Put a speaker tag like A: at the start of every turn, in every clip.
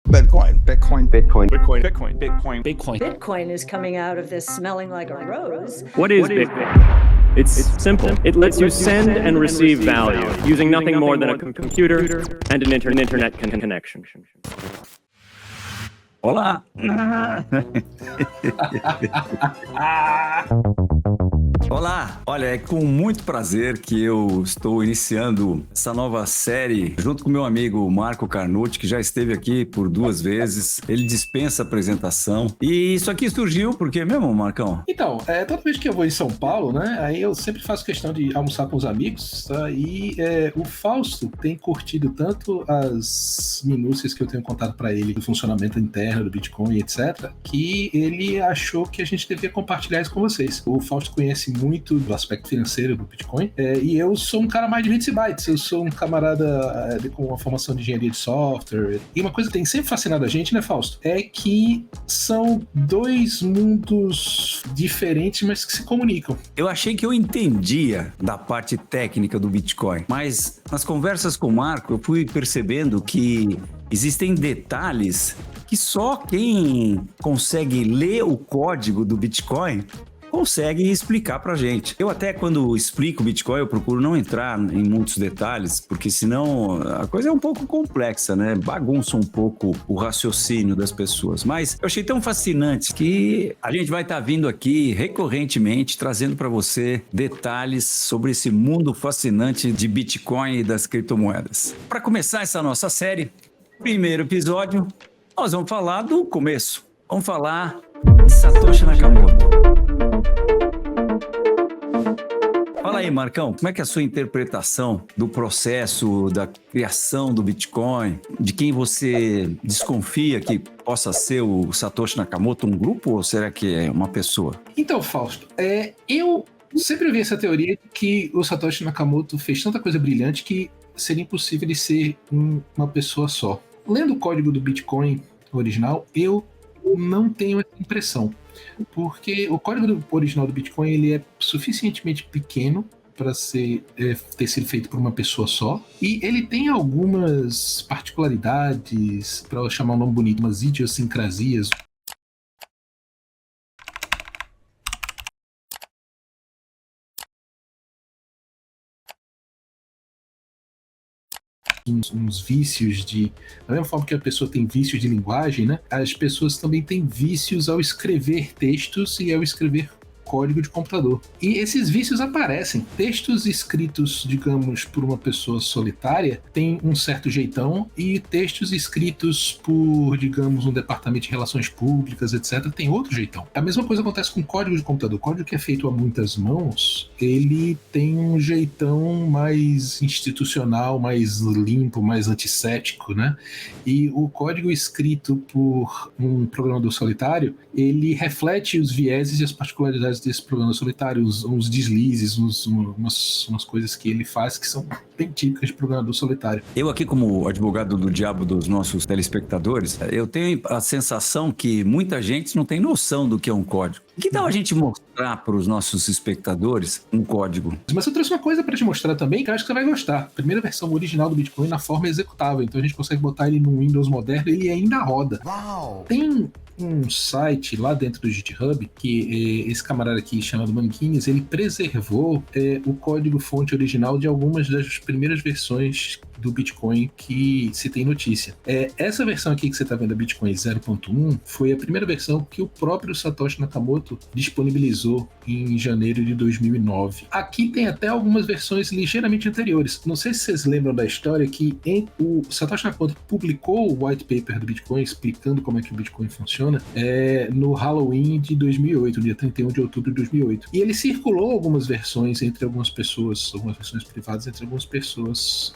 A: Bitcoin. Bitcoin.
B: Bitcoin.
C: Bitcoin. Bitcoin. Bitcoin.
D: Bitcoin.
E: Bitcoin is coming out of this smelling like a rose.
D: What is Bitcoin? It's simple. It lets you send and receive value using nothing more than a computer and an internet connection.
F: Olá! Olá! Olha, é com muito prazer que eu estou iniciando essa nova série junto com meu amigo Marco Carnucci, que já esteve aqui por 2 vezes. Ele dispensa apresentação. E isso aqui surgiu por quê mesmo, Marcão?
C: Então, toda vez que eu vou em São Paulo, né, aí eu sempre faço questão de almoçar com os amigos, tá? E o Fausto tem curtido tanto as minúcias que eu tenho contado para ele do funcionamento interno do Bitcoin, etc., que ele achou que a gente devia compartilhar isso com vocês. O Fausto conhece muito do aspecto financeiro do Bitcoin, e eu sou um cara mais de bits e bytes, eu sou um camarada com uma formação de engenharia de software, e uma coisa que tem sempre fascinado a gente, né, Fausto, é que são 2 mundos diferentes, mas que se comunicam.
F: Eu achei que eu entendia da parte técnica do Bitcoin, mas nas conversas com o Marco eu fui percebendo que existem detalhes que só quem consegue ler o código do Bitcoin consegue explicar pra gente. Eu até quando explico o Bitcoin, eu procuro não entrar em muitos detalhes, porque senão a coisa é um pouco complexa, né? Bagunça um pouco o raciocínio das pessoas. Mas eu achei tão fascinante que a gente vai estar vindo aqui recorrentemente, trazendo para você detalhes sobre esse mundo fascinante de Bitcoin e das criptomoedas. Para começar essa nossa série, primeiro episódio, nós vamos falar do começo. Vamos falar de Satoshi Nakamoto. Fala aí, Marcão, como é que é a sua interpretação do processo da criação do Bitcoin? De quem você desconfia que possa ser o Satoshi Nakamoto um grupo ou será que é uma pessoa?
C: Então, Fausto, eu sempre vi essa teoria de que o Satoshi Nakamoto fez tanta coisa brilhante que seria impossível ele ser uma pessoa só. Lendo o código do Bitcoin original, eu não tenho essa impressão, porque o código original do Bitcoin ele é suficientemente pequeno para ter sido feito por uma pessoa só, e ele tem algumas particularidades, para chamar um nome bonito, umas idiosincrasias. Uns vícios da mesma forma que a pessoa tem vícios de linguagem, né? As pessoas também têm vícios ao escrever textos e ao escrever código de computador. E esses vícios aparecem. Textos escritos, digamos, por uma pessoa solitária têm um certo jeitão, e textos escritos por, digamos, um departamento de relações públicas, etc., tem outro jeitão. A mesma coisa acontece com código de computador. O código que é feito a muitas mãos, ele tem um jeitão mais institucional, mais limpo, mais antissético, né? E o código escrito por um programador solitário, ele reflete os vieses e as particularidades desse programa solitário, uns deslizes, umas coisas que ele faz que são bem típicas de programador solitário.
F: Eu aqui, como advogado do diabo dos nossos telespectadores, eu tenho a sensação que muita gente não tem noção do que é um código. Que tal a gente mostrar para os nossos espectadores um código?
C: Mas eu trouxe uma coisa para te mostrar também que eu acho que você vai gostar. A primeira versão original do Bitcoin na forma executável, então a gente consegue botar ele no Windows moderno e ele ainda roda. Uau! Tem um site lá dentro do GitHub que esse camarada aqui chamado Manquinhas, ele preservou o código-fonte original de algumas das primeiras versões do Bitcoin que se tem notícia. Essa versão aqui que você está vendo, a Bitcoin 0.1, foi a primeira versão que o próprio Satoshi Nakamoto disponibilizou em janeiro de 2009. Aqui tem até algumas versões ligeiramente anteriores. Não sei se vocês lembram da história que o Satoshi Nakamoto publicou o white paper do Bitcoin explicando como é que o Bitcoin funciona no Halloween de 2008, dia 31 de outubro de 2008. E ele circulou algumas versões entre algumas pessoas, algumas versões privadas entre algumas pessoas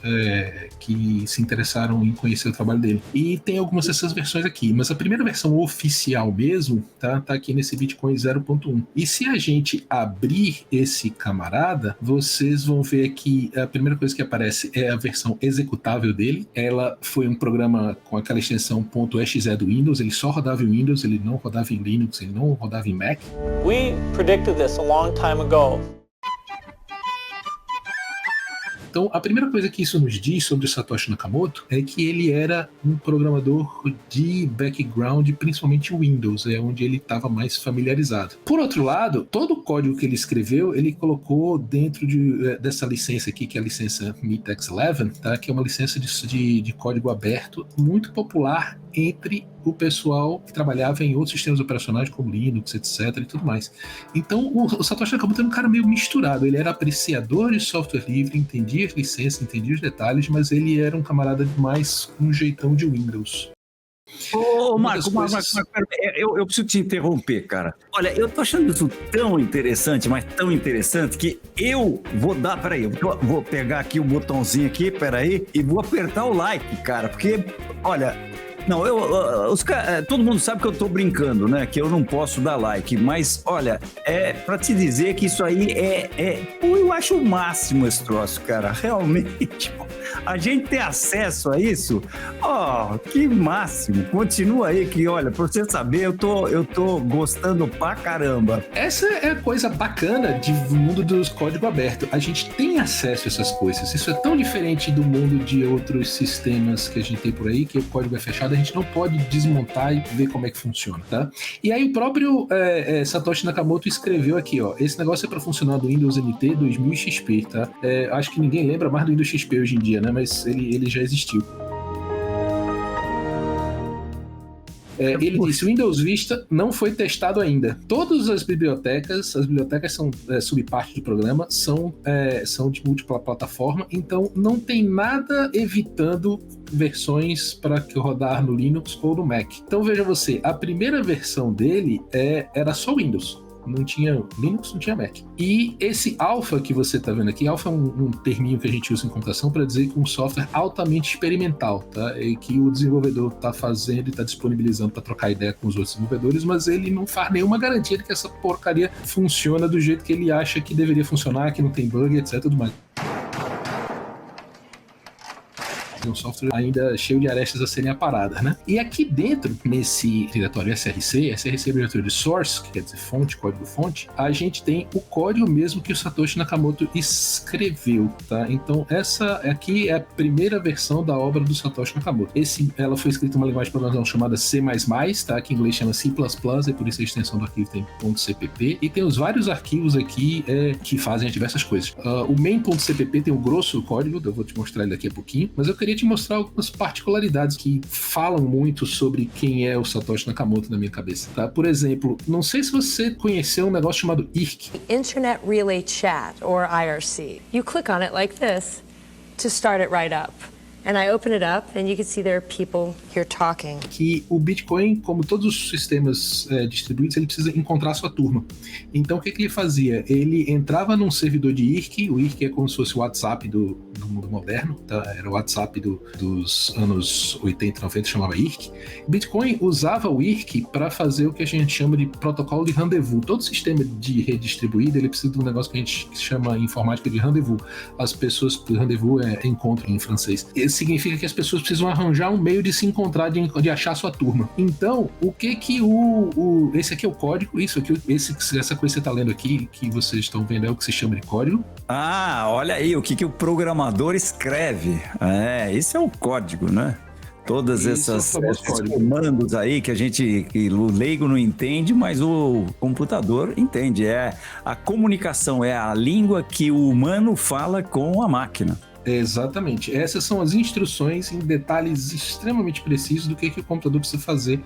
C: que se interessaram em conhecer o trabalho dele. E tem algumas dessas versões aqui, mas a primeira versão oficial mesmo tá aqui nesse Bitcoin 0.1. E se a gente abrir esse camarada, vocês vão ver que a primeira coisa que aparece é a versão executável dele. Ela foi um programa com aquela extensão .exe do Windows, ele só rodava em Windows, ele não rodava em Linux, ele não rodava em Mac.
G: We predicted this a long time ago.
C: Então, a primeira coisa que isso nos diz sobre o Satoshi Nakamoto é que ele era um programador de background, principalmente Windows, é onde ele estava mais familiarizado. Por outro lado, todo o código que ele escreveu, ele colocou dentro dessa licença aqui, que é a licença MIT-X11, tá? Que é uma licença de código aberto muito popular entre o pessoal que trabalhava em outros sistemas operacionais como Linux, etc. e tudo mais. Então, o Satoshi Nakamoto era um cara meio misturado. Ele era apreciador de software livre, entendia as licenças, entendia os detalhes, mas ele era um camarada mais com um jeitão de Windows.
F: Ô, Marco, eu preciso te interromper, cara. Olha, eu tô achando isso tão interessante, mas tão interessante, que eu vou dar, peraí, eu vou pegar aqui o botãozinho aqui, peraí, e vou apertar o like, cara, porque, olha... Não, todo mundo sabe que eu tô brincando, né? Que eu não posso dar like, mas olha, é pra te dizer que isso aí eu acho o máximo esse troço, cara. Realmente, a gente ter acesso a isso, que máximo. Continua aí que, olha, pra você saber, eu tô gostando pra caramba.
C: Essa é a coisa bacana do mundo dos código aberto. A gente tem acesso a essas coisas. Isso é tão diferente do mundo de outros sistemas que a gente tem por aí, que o código é fechado, a gente não pode desmontar e ver como é que funciona, tá? E aí o próprio Satoshi Nakamoto escreveu aqui, ó, esse negócio é para funcionar do Windows NT 2000 XP, tá? Acho que ninguém lembra mais do Windows XP hoje em dia, né? Mas ele já existiu. Ele disse, o Windows Vista não foi testado ainda. Todas as bibliotecas são subparte do programa, são de múltipla plataforma, então não tem nada evitando versões para rodar no Linux ou no Mac. Então veja você, a primeira versão dele era só Windows. Não tinha Linux, não tinha Mac. E esse alpha que você está vendo aqui, alpha é um terminho que a gente usa em computação para dizer que um software altamente experimental, tá? E que o desenvolvedor está fazendo e está disponibilizando para trocar ideia com os outros desenvolvedores, mas ele não faz nenhuma garantia de que essa porcaria funciona do jeito que ele acha que deveria funcionar, que não tem bug, etc. Tudo mais. Um software ainda cheio de arestas a serem aparadas, né? E aqui dentro, nesse diretório SRC é o diretório de source, que quer dizer fonte, código-fonte, a gente tem o código mesmo que o Satoshi Nakamoto escreveu, tá? Então, essa aqui é a primeira versão da obra do Satoshi Nakamoto. Ela foi escrita em uma linguagem de programação chamada C++, tá? Que em inglês chama C++, e por isso a extensão do arquivo tem .cpp, e tem os vários arquivos aqui que fazem diversas coisas. O main.cpp tem o grosso do código, eu vou te mostrar ele daqui a pouquinho, mas eu queria te mostrar algumas particularidades que falam muito sobre quem é o Satoshi Nakamoto na minha cabeça, tá? Por exemplo, não sei se você conheceu um negócio chamado IRC.
A: Internet Relay Chat, or IRC. You click on it like this to start it right up. And I open it up and you can see there are people here talking.
C: Que o Bitcoin, como todos os sistemas distribuídos, ele precisa encontrar a sua turma. Então o que ele fazia? Ele entrava num servidor de IRC, o IRC é como se fosse o WhatsApp do mundo moderno, tá? Era o WhatsApp dos anos 80, 90, chamava IRC. Bitcoin usava o IRC para fazer o que a gente chama de protocolo de rendezvous. Todo sistema de rede distribuída, ele precisa de um negócio que a gente chama em informática de rendezvous. As pessoas, rendezvous é encontro em francês. Significa que as pessoas precisam arranjar um meio de se encontrar, de achar sua turma. Então, o que esse aqui é o código, essa coisa que você está lendo aqui, que vocês estão vendo, é o que se chama de código.
F: Olha aí, o que o programador escreve. Esse é o código, né? Todas esses comandos aí que o leigo não entende, mas o computador entende. A comunicação, é a língua que o humano fala com a máquina.
C: Exatamente. Essas são as instruções em detalhes extremamente precisos do que o computador precisa fazer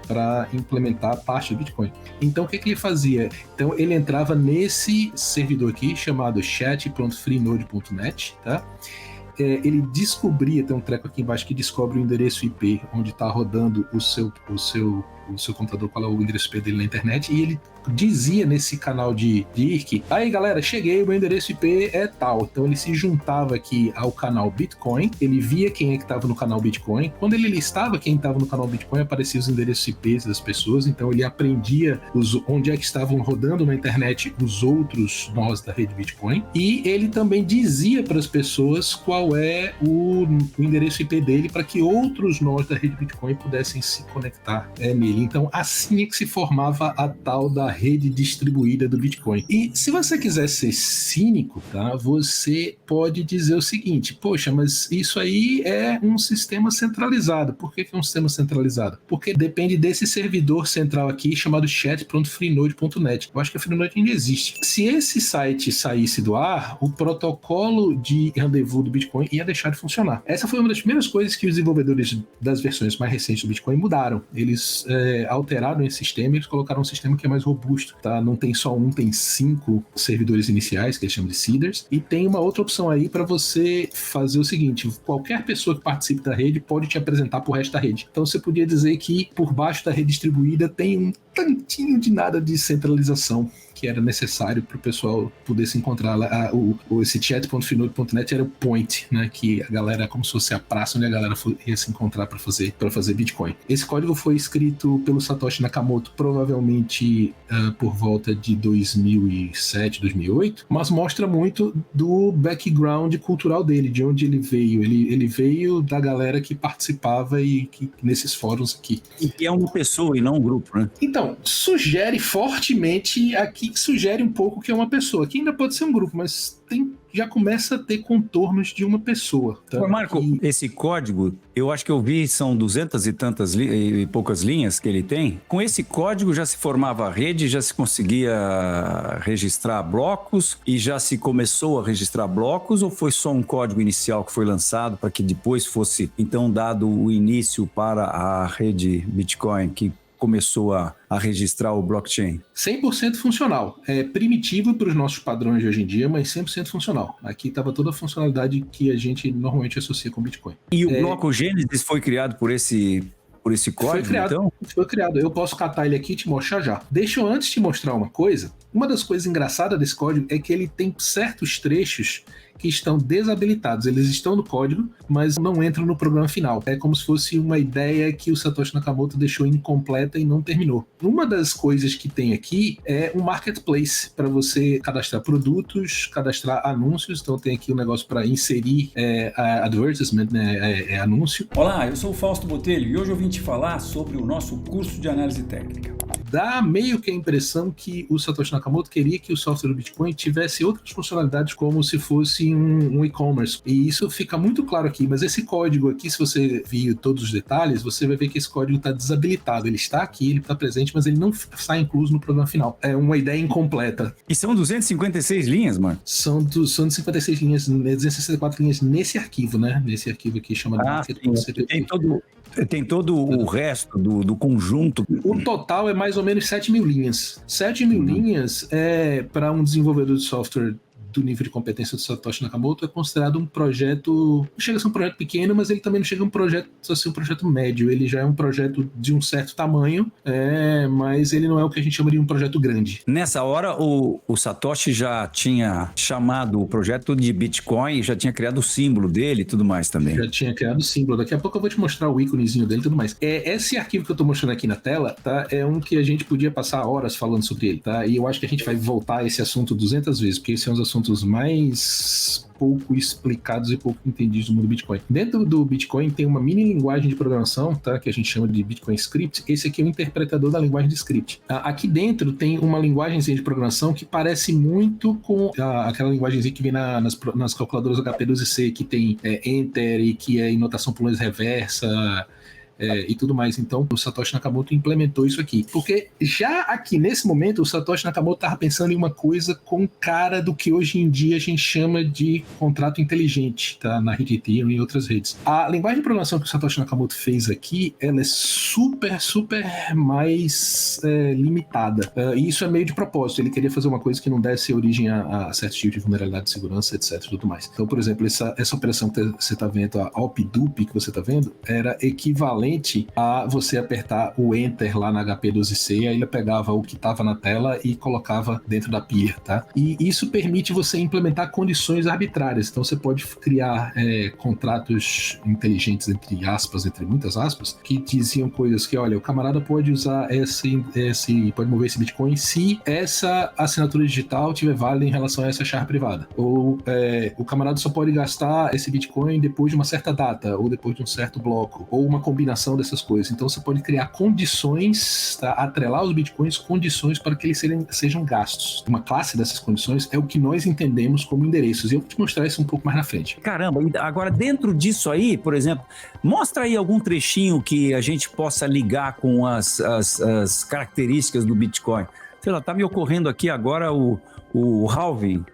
C: para implementar a parte do Bitcoin. Então, o que ele fazia? Então, ele entrava nesse servidor aqui, chamado chat.freenode.net, tá? Ele descobria, tem um treco aqui embaixo que descobre o endereço IP onde está rodando o seu computador, qual é o endereço IP dele na internet, e ele dizia nesse canal de IRC, aí galera, cheguei, o meu endereço IP é tal. Então ele se juntava aqui ao canal Bitcoin, ele via quem é que estava no canal Bitcoin, quando ele listava quem estava no canal Bitcoin, aparecia os endereços IPs das pessoas, então ele aprendia onde é que estavam rodando na internet os outros nós da rede Bitcoin, e ele também dizia para as pessoas qual é o endereço IP dele para que outros nós da rede Bitcoin pudessem se conectar nele. Então, assim é que se formava a tal da rede distribuída do Bitcoin. E se você quiser ser cínico, tá, você pode dizer o seguinte: poxa, mas isso aí é um sistema centralizado. Por que é um sistema centralizado? Porque depende desse servidor central aqui chamado chat.freenode.net. Eu acho que a Freenode ainda existe. Se esse site saísse do ar, o protocolo de rendezvous do Bitcoin ia deixar de funcionar. Essa foi uma das primeiras coisas que os desenvolvedores das versões mais recentes do Bitcoin mudaram. Eles alteraram esse sistema e eles colocaram um sistema que é mais robusto, tá? Não tem só um, tem 5 servidores iniciais, que eles chamam de seeders, e tem uma outra opção aí para você fazer o seguinte: qualquer pessoa que participe da rede pode te apresentar pro resto da rede. Então você podia dizer que por baixo da rede distribuída tem um tantinho de nada de centralização que era necessário para o pessoal poder se encontrar lá. Esse chat.freenode.net era o point, né, que a galera, como se fosse a praça onde a galera ia se encontrar para fazer Bitcoin. Esse código foi escrito pelo Satoshi Nakamoto, provavelmente por volta de 2007, 2008, mas mostra muito do background cultural dele, de onde ele veio. Ele veio da galera que participava e que nesses fóruns aqui.
F: E que é uma pessoa e não um grupo, né?
C: Então, sugere fortemente aqui, sugere um pouco que é uma pessoa, que ainda pode ser um grupo, mas já começa a ter contornos de uma pessoa. Tá?
F: Ô, Marco, esse código, eu acho que eu vi, são 200 e tantas e poucas linhas que ele tem. Com esse código já se formava a rede, já se conseguia registrar blocos e já se começou a registrar blocos, ou foi só um código inicial que foi lançado para que depois fosse, então, dado o início para a rede Bitcoin, que começou a registrar o blockchain?
C: 100% funcional. É primitivo para os nossos padrões de hoje em dia, mas 100% funcional. Aqui estava toda a funcionalidade que a gente normalmente associa com Bitcoin.
F: E o bloco Gênesis foi criado por esse código, então?
C: Foi criado. Eu posso catar ele aqui e te mostrar já. Deixa eu antes te mostrar uma coisa. Uma das coisas engraçadas desse código é que ele tem certos trechos que estão desabilitados. Eles estão no código, mas não entram no programa final. É como se fosse uma ideia que o Satoshi Nakamoto deixou incompleta e não terminou. Uma das coisas que tem aqui é um marketplace para você cadastrar produtos, cadastrar anúncios. Então tem aqui um negócio para inserir advertisement, né, anúncio.
B: Olá, eu sou o Fausto Botelho e hoje eu vim te falar sobre o nosso curso de análise técnica.
C: Dá meio que a impressão que o Satoshi Nakamoto queria que o software do Bitcoin tivesse outras funcionalidades, como se fosse um e-commerce. E isso fica muito claro aqui, mas esse código aqui, se você vir todos os detalhes, você vai ver que esse código está desabilitado. Ele está aqui, ele está presente, mas ele não está incluso no programa final. É uma ideia incompleta.
F: E são 256 linhas, mano?
C: São 256 linhas, 264 linhas nesse arquivo, né? Nesse arquivo aqui chamado market.cpp.
F: Tem todo o resto do conjunto.
C: O total é mais ou menos 7.000 linhas. 7.000 linhas para um desenvolvedor de software do nível de competência do Satoshi Nakamoto é considerado um projeto, não chega a ser um projeto pequeno, mas ele também não chega a ser um projeto médio. Ele já é um projeto de um certo tamanho, mas ele não é o que a gente chama de um projeto grande.
F: Nessa hora, o Satoshi já tinha chamado o projeto de Bitcoin e já tinha criado o símbolo dele e tudo mais também.
C: Já tinha criado o símbolo. Daqui a pouco eu vou te mostrar o íconezinho dele e tudo mais. Esse arquivo que eu tô mostrando aqui na tela, tá? É um que a gente podia passar horas falando sobre ele, tá? E eu acho que a gente vai voltar a esse assunto 200 vezes, porque esse é um dos assuntos mais pouco explicados e pouco entendidos do mundo do Bitcoin. Dentro do Bitcoin tem uma mini linguagem de programação, tá, que a gente chama de Bitcoin Script. Esse aqui é o interpretador da linguagem de script. Aqui dentro tem uma linguagem de programação que parece muito com aquela linguagem que vem nas calculadoras HP2C, que tem Enter e que é em notação por linhas reversa, e tudo mais. Então o Satoshi Nakamoto implementou isso aqui, porque já aqui nesse momento o Satoshi Nakamoto estava pensando em uma coisa com cara do que hoje em dia a gente chama de contrato inteligente, tá? Na rede Ethereum e em outras redes. A linguagem de programação que o Satoshi Nakamoto fez aqui, ela é super mais limitada, e isso é meio de propósito. Ele queria fazer uma coisa que não desse origem a certo tipo de vulnerabilidade de segurança, etc, tudo mais. Então, por exemplo, essa operação que você está vendo, a op-dup que você está vendo, era equivalente a você apertar o Enter lá na HP12C, aí ele pegava o que estava na tela e colocava dentro da pilha, tá? E isso permite você implementar condições arbitrárias. Então você pode criar contratos inteligentes, entre muitas aspas, que diziam coisas que, olha, o camarada pode usar pode mover esse Bitcoin se essa assinatura digital tiver válida em relação a essa chave privada. Ou o camarada só pode gastar esse Bitcoin depois de uma certa data, ou depois de um certo bloco, ou uma combinação combinação dessas coisas. Então você pode criar condições, tá? Atrelar os bitcoins, condições para que eles sejam gastos. Uma classe dessas condições é o que nós entendemos como endereços. E eu vou te mostrar isso um pouco mais na frente.
F: Caramba, e agora dentro disso aí, por exemplo, mostra aí algum trechinho que a gente possa ligar com as características do Bitcoin. Sei lá, tá me ocorrendo aqui agora o halving.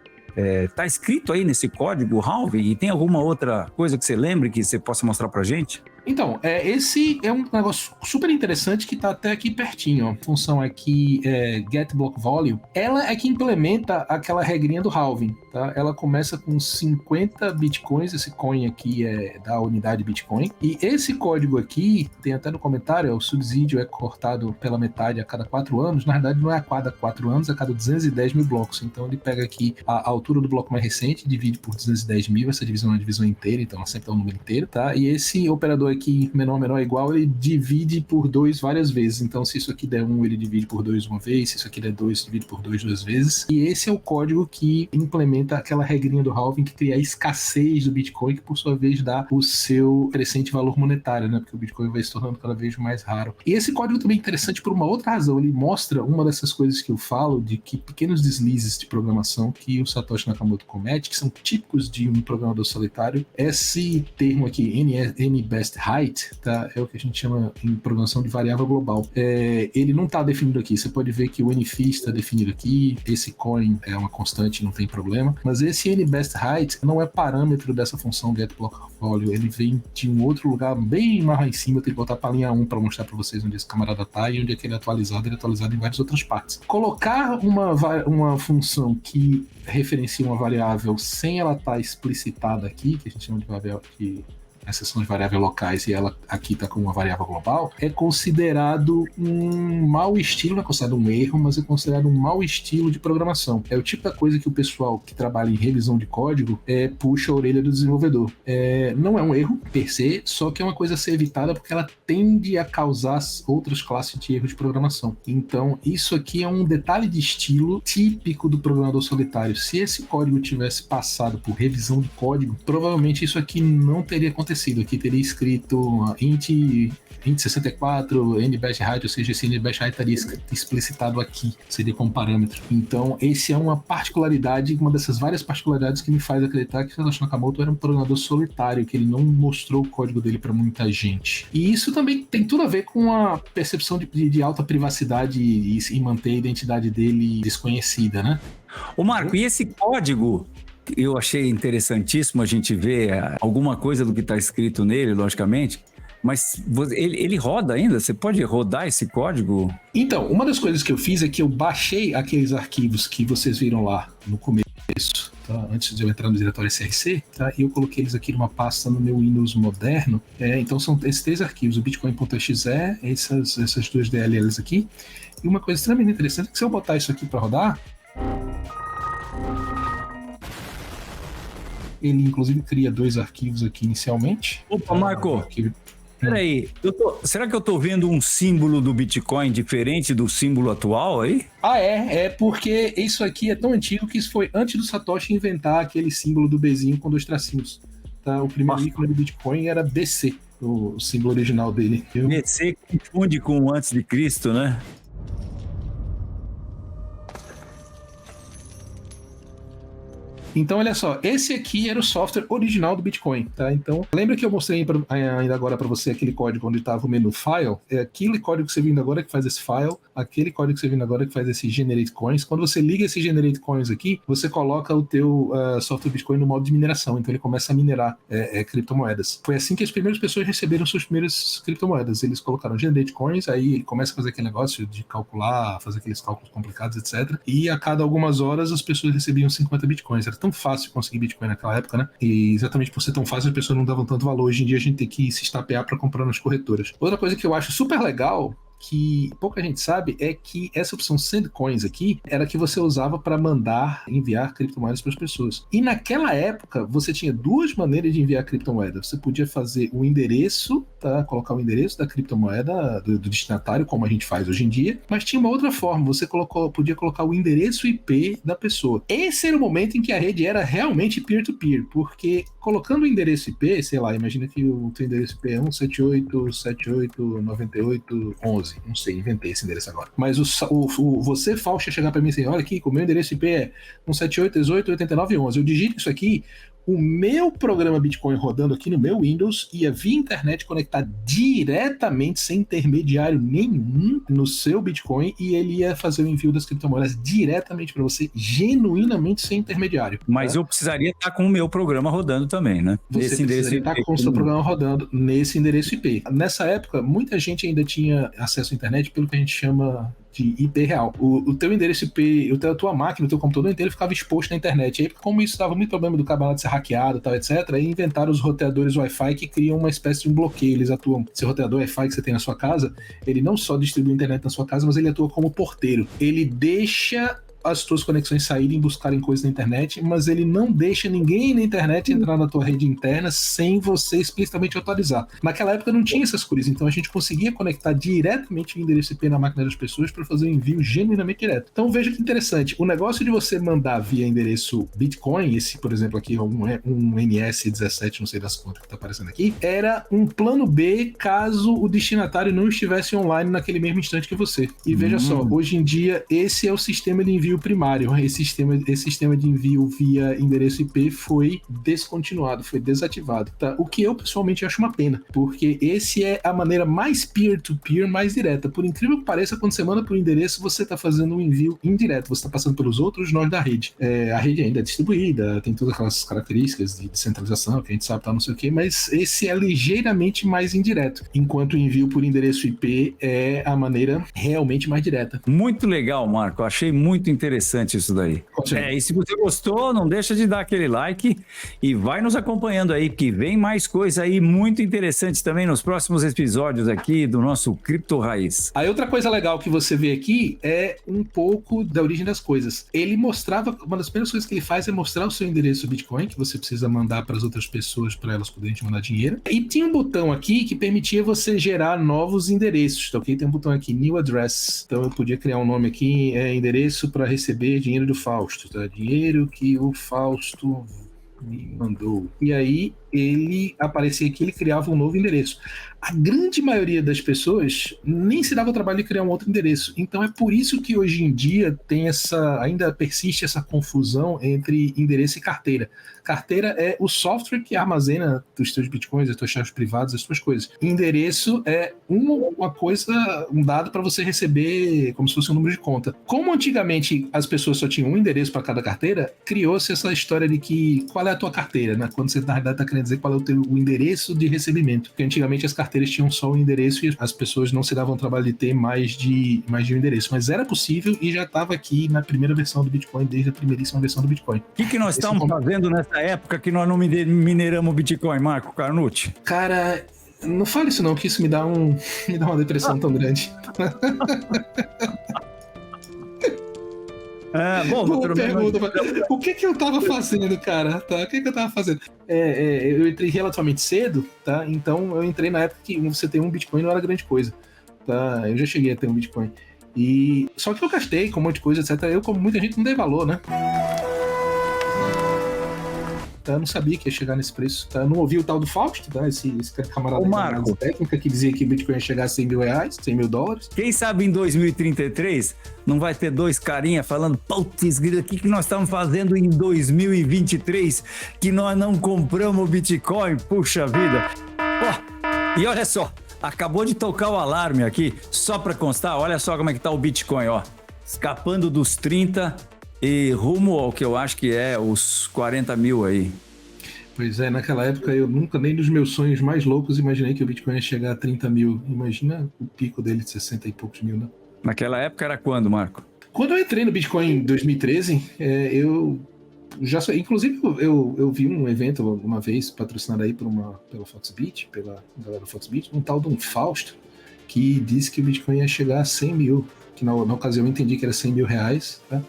F: Tá escrito aí nesse código halving? E tem alguma outra coisa que você lembre que você possa mostrar pra gente?
C: Então, esse é um negócio super interessante que está até aqui pertinho. Ó. A função aqui get block volume, ela é que implementa aquela regrinha do halving. Tá? Ela começa com 50 bitcoins, esse coin aqui é da unidade Bitcoin. E esse código aqui, tem até no comentário, o subsídio é cortado pela metade a cada 4 anos. Na verdade, não é a cada 4 anos, é a cada 210 mil blocos. Então, ele pega aqui a altura do bloco mais recente, divide por 210 mil, essa divisão é uma divisão inteira, então ela sempre é um número inteiro. Tá? E esse operador aqui, menor igual, ele divide por 2 várias vezes. Então, se isso aqui der 1, ele divide por 2 uma vez. Se isso aqui der 2, divide por 2 duas vezes. E esse é o código que implementa aquela regrinha do halving que cria a escassez do Bitcoin, que por sua vez dá o seu crescente valor monetário, né? Porque o Bitcoin vai se tornando cada vez mais raro. E esse código também é interessante por uma outra razão. Ele mostra uma dessas coisas que eu falo, de que pequenos deslizes de programação que o Satoshi Nakamoto comete, que são típicos de um programador solitário. Esse termo aqui, N-best height, tá? É o que a gente chama em programação de variável global. Ele não está definido aqui. Você pode ver que o NFI está definido aqui, esse coin é uma constante, não tem problema. Mas esse N-best height não é parâmetro dessa função getBlockVolue. Ele vem de um outro lugar bem mais lá em cima. Eu tenho que voltar para a linha 1 para mostrar para vocês onde esse camarada está e onde é que ele é atualizado. Ele é atualizado em várias outras partes. Colocar uma função que referencia uma variável sem ela estar explicitada aqui, que a gente chama de variável que essas são as variáveis locais e ela aqui está com uma variável global, é considerado um mau estilo, não é considerado um erro, mas é considerado um mau estilo de programação. É o tipo da coisa que o pessoal que trabalha em revisão de código puxa a orelha do desenvolvedor. Não é um erro, per se, só que é uma coisa a ser evitada porque ela tende a causar outras classes de erro de programação. Então, isso aqui é um detalhe de estilo típico do programador solitário. Se esse código tivesse passado por revisão de código, provavelmente isso aqui não teria acontecido. Aqui teria escrito int 64, N-best height, ou seja, esse N-best height estaria explicitado aqui, seria como parâmetro. Então, esse é uma particularidade, uma dessas várias particularidades que me faz acreditar que Satoshi Nakamoto era um programador solitário, que ele não mostrou o código dele para muita gente. E isso também tem tudo a ver com a percepção de alta privacidade e manter a identidade dele desconhecida, né?
F: Ô Marco, e esse código? Eu achei interessantíssimo a gente ver alguma coisa do que está escrito nele, logicamente, mas ele roda ainda? Você pode rodar esse código?
C: Então, uma das coisas que eu fiz é que eu baixei aqueles arquivos que vocês viram lá no começo, tá? Antes de eu entrar no diretório SRC, tá? E eu coloquei eles aqui numa pasta no meu Windows moderno. Então são esses 3 arquivos, o bitcoin.exe, essas 2 DLLs aqui. E uma coisa extremamente interessante é que se eu botar isso aqui para rodar, ele inclusive cria 2 arquivos aqui inicialmente.
F: Opa, Marco, peraí, será que eu tô vendo um símbolo do Bitcoin diferente do símbolo atual aí?
C: É porque isso aqui é tão antigo que isso foi antes do Satoshi inventar aquele símbolo do Bzinho com 2 tracinhos. Tá? O primeiro ícone do Bitcoin era BC, o símbolo original dele.
F: BC confunde com antes de Cristo, né?
C: Então, olha só, esse aqui era o software original do Bitcoin, tá? Então, lembra que eu mostrei ainda agora para você aquele código onde estava o menu File? É aquele código que você vindo agora que faz esse File, aquele código que você vindo agora que faz esse Generate Coins. Quando você liga esse Generate Coins aqui, você coloca o teu software Bitcoin no modo de mineração, então ele começa a minerar criptomoedas. Foi assim que as primeiras pessoas receberam suas primeiras criptomoedas. Eles colocaram Generate Coins, aí ele começa a fazer aquele negócio de calcular, fazer aqueles cálculos complicados, etc. E a cada algumas horas as pessoas recebiam 50 Bitcoins. Era tão fácil conseguir Bitcoin naquela época, né? E exatamente por ser tão fácil, as pessoas não davam tanto valor. Hoje em dia a gente tem que se estapear para comprar nas corretoras. Outra coisa que eu acho super legal, que pouca gente sabe, é que essa opção Send Coins aqui era que você usava para enviar criptomoedas para as pessoas. E naquela época, você tinha 2 maneiras de enviar criptomoeda. Você podia fazer o endereço, tá? Colocar o endereço da criptomoeda do destinatário, como a gente faz hoje em dia, mas tinha uma outra forma, você podia colocar o endereço IP da pessoa. Esse era o momento em que a rede era realmente peer-to-peer, porque colocando o endereço IP, sei lá, imagina que o teu endereço IP é 178.168.98.11, não sei, inventei esse endereço agora. Mas você, Fausto, chegar para mim assim, olha aqui, o meu endereço IP é 178.168.89.11, eu digito isso aqui, o meu programa Bitcoin rodando aqui no meu Windows ia via internet conectar diretamente, sem intermediário nenhum, no seu Bitcoin, e ele ia fazer o envio das criptomoedas diretamente para você, genuinamente sem intermediário.
F: Mas eu precisaria estar com o meu programa rodando também, né?
C: Você precisaria estar com o seu programa rodando nesse endereço IP. Nessa época, muita gente ainda tinha acesso à internet pelo que a gente chama de IP real. O teu endereço IP, a tua máquina, o teu computador inteiro ficava exposto na internet. E aí, como isso dava muito problema do cabo de ser hackeado, tal, etc., aí inventaram os roteadores Wi-Fi que criam uma espécie de um bloqueio. Eles atuam. Esse roteador Wi-Fi que você tem na sua casa, ele não só distribui a internet na sua casa, mas ele atua como porteiro. Ele deixa as tuas conexões saírem, buscarem coisas na internet, mas ele não deixa ninguém na internet entrar na tua rede interna sem você explicitamente autorizar. Naquela época não tinha essas coisas, então a gente conseguia conectar diretamente o endereço IP na máquina das pessoas para fazer um envio genuinamente direto. Então veja que interessante, o negócio de você mandar via endereço Bitcoin, esse por exemplo aqui é um NS17, não sei das contas que está aparecendo aqui, era um plano B caso o destinatário não estivesse online naquele mesmo instante que você. E veja só, hoje em dia esse é o sistema de envio primário. Esse sistema de envio via endereço IP foi descontinuado, foi desativado. Tá? O que eu pessoalmente acho uma pena, porque esse é a maneira mais peer-to-peer, mais direta. Por incrível que pareça, quando você manda por endereço, você está fazendo um envio indireto, você está passando pelos outros nós da rede. A rede ainda é distribuída, tem todas aquelas características de descentralização que a gente sabe, tá, não sei o que, mas esse é ligeiramente mais indireto, enquanto o envio por endereço IP é a maneira realmente mais direta.
F: Muito legal, Marco. Achei muito interessante isso daí. E se você gostou, não deixa de dar aquele like e vai nos acompanhando aí, que vem mais coisa aí muito interessante também nos próximos episódios aqui do nosso Cripto Raiz.
C: Aí outra coisa legal que você vê aqui é um pouco da origem das coisas. Ele mostrava, uma das primeiras coisas que ele faz é mostrar o seu endereço Bitcoin, que você precisa mandar para as outras pessoas para elas poderem te mandar dinheiro. E tinha um botão aqui que permitia você gerar novos endereços, tá ok? Tem um botão aqui, New Address. Então eu podia criar um nome aqui, endereço para receber dinheiro do Fausto, tá? Dinheiro que o Fausto me mandou. E aí ele aparecia aqui, ele criava um novo endereço. A grande maioria das pessoas nem se dava o trabalho de criar um outro endereço. Então é por isso que hoje em dia ainda persiste essa confusão entre endereço e carteira. Carteira é o software que armazena os teus bitcoins, as tuas chaves privadas, as tuas coisas. Endereço é uma coisa, um dado para você receber como se fosse um número de conta. Como antigamente as pessoas só tinham um endereço para cada carteira, criou-se essa história de que qual é a tua carteira, né? Quando você na verdade está querendo dizer qual é o endereço de recebimento. Porque antigamente as carteiras tinham só um endereço e as pessoas não se davam o trabalho de ter mais de um endereço. Mas era possível e já estava aqui na primeira versão do Bitcoin, desde a primeiríssima versão do Bitcoin.
F: O que nós estamos fazendo nessa época que nós não mineramos o Bitcoin, Marco Carnucci?
C: Cara, não fale isso não, que isso me dá uma depressão tão grande. Boa pergunta. O que eu tava fazendo, cara? Tá? O que eu tava fazendo? Eu entrei relativamente cedo, tá? Então eu entrei na época que você ter um Bitcoin não era grande coisa, tá? Eu já cheguei a ter um Bitcoin. Só que eu gastei com um monte de coisa, etc. Eu, como muita gente, não dei valor, né? Eu não sabia que ia chegar nesse preço, tá? Eu não ouvi o tal do Fausto, tá? Esse camarada da análise técnica que dizia que o Bitcoin ia chegar a R$100 mil, $100 mil.
F: Quem sabe em 2033 não vai ter dois carinha falando, putz, o que nós estamos fazendo em 2023 que nós não compramos o Bitcoin? Puxa vida! E olha só, acabou de tocar o alarme aqui, só para constar, olha só como é que tá o Bitcoin, ó. Escapando dos 30 e rumo ao que eu acho que é os 40 mil aí.
C: Pois é, naquela época eu nunca, nem nos meus sonhos mais loucos, imaginei que o Bitcoin ia chegar a 30 mil. Imagina o pico dele de 60 e poucos mil, né?
F: Naquela época era quando, Marco?
C: Quando eu entrei no Bitcoin em 2013, eu já... Inclusive, eu vi um evento uma vez, patrocinado aí pela Foxbit, pela galera da Foxbit, um tal de um Fausto, que disse que o Bitcoin ia chegar a 100 mil, que na ocasião eu entendi que era 100 mil reais, tá?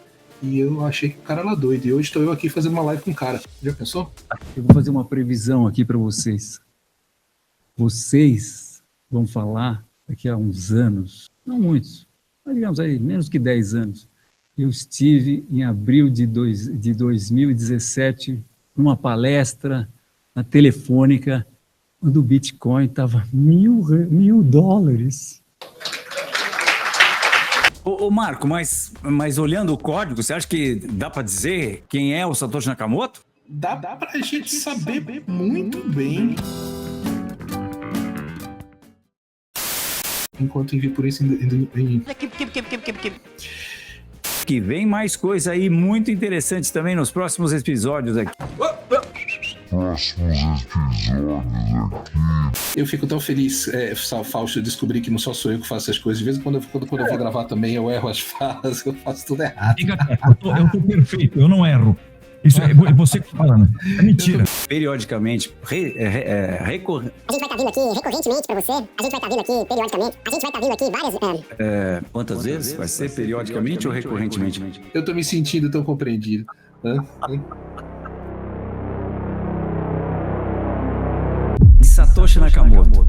C: E eu achei que o cara era doido. E hoje estou eu aqui fazendo uma live com o cara. Já pensou?
G: Eu vou fazer uma previsão aqui para vocês. Vocês vão falar daqui a uns anos, não muitos, mas digamos aí, menos que 10 anos. Eu estive em abril de 2017 numa palestra na Telefônica, quando o Bitcoin estava $1.000.
F: Ô Marco, mas olhando o código, você acha que dá para dizer quem é o Satoshi Nakamoto?
C: Dá pra gente saber muito bem. Enquanto envio por isso
F: Que vem mais coisa aí muito interessante também nos próximos episódios aqui.
C: Eu fico tão feliz, Fausto, de descobrir que não só sou eu que faço essas coisas. De vez em quando eu vou gravar também, eu erro as falas, eu faço tudo errado.
H: Fica quieto, eu tô perfeito, eu não erro. Isso é você que tá falando. É mentira.
F: Periodicamente,
I: A gente vai estar vindo aqui recorrentemente para você. A gente vai estar vindo aqui periodicamente. A gente vai estar vindo aqui várias...
F: quantas vezes? Vai ser periodicamente ou recorrentemente?
C: Eu tô me sentindo tão compreendido.
F: De Satoshi Nakamoto.